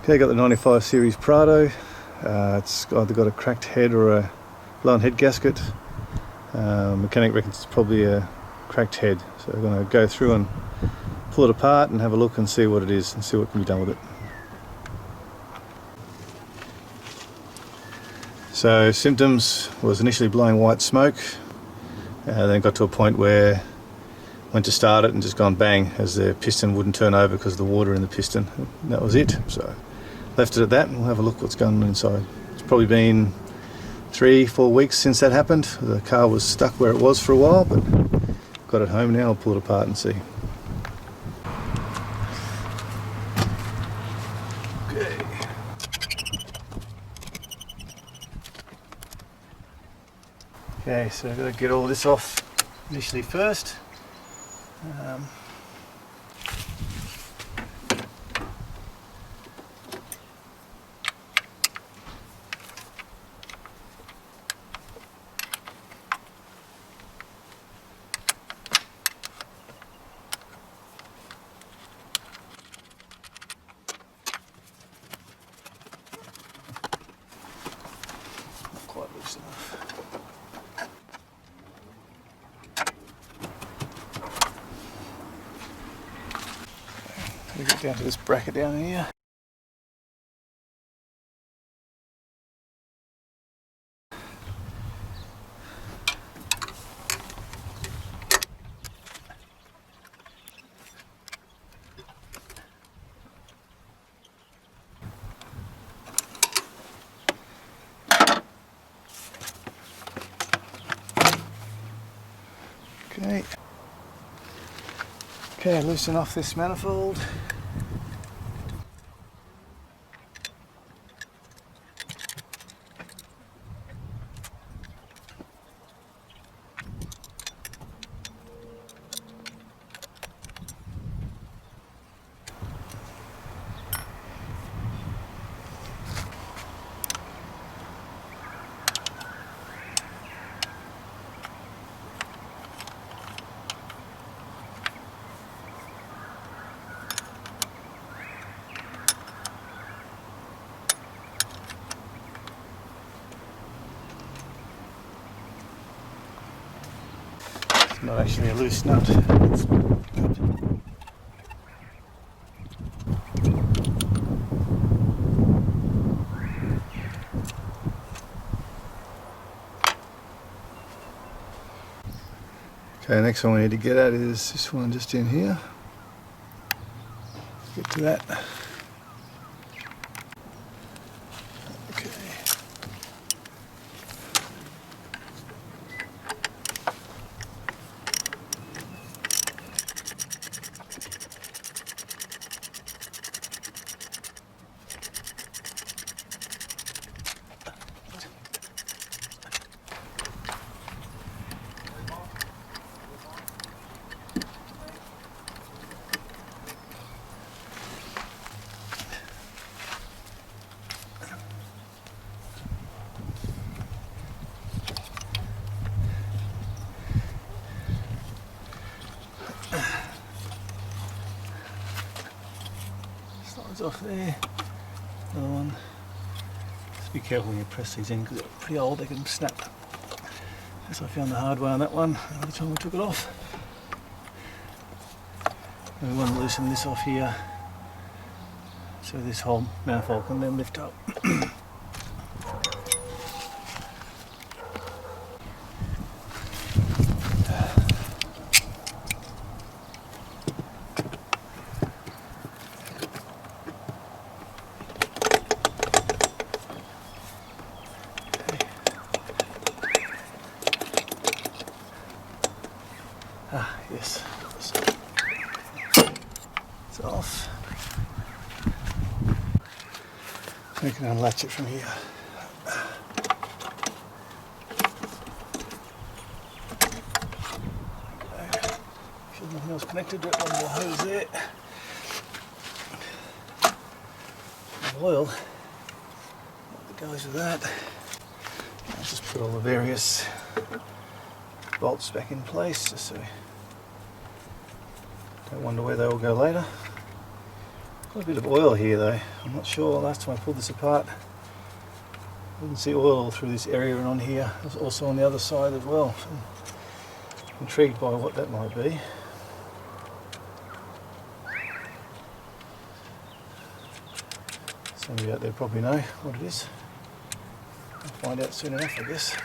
Okay, got the 95 series Prado. It's either got a cracked head or a blown head gasket. Mechanic reckons it's probably a cracked head, so we're going to go through and pull it apart and have a look and see what it is and see what can be done with it. So symptoms was initially blowing white smoke, then got to a point where went to start it and just gone bang as the piston wouldn't turn over because of the water in the piston. And that was it. So left it at that and we'll have a look what's going on inside. It's probably been 3-4 weeks since that happened. The car was stuck where it was for a while, but got it home now. I'll pull it apart and see. Okay. Okay, so I've got to get all this off initially first. Not quite loose enough. We get down to this bracket down here. Okay, loosen off this manifold. It's not actually a loose nut. Okay, next one we need to get at is this one just in here. Get to that. Okay. Slides off there. Another one. Just be careful when you press these in because they're pretty old, they can snap. As I found the hard way on that one by the time we took it off. And we want to loosen this off here so this whole manifold can then lift up. Yes, it's off. We can unlatch it from here. Okay. There's nothing else connected to it, one more hose there. And oil that goes with that. I'll just put all the various bolts back in place just so don't wonder where they will go later. A bit of oil here though. I'm not sure. Last time I pulled this apart, I didn't see oil all through this area and on here. It was also on the other side as well. So I'm intrigued by what that might be. Some of you out there probably know what it is. I'll find out soon enough, I guess.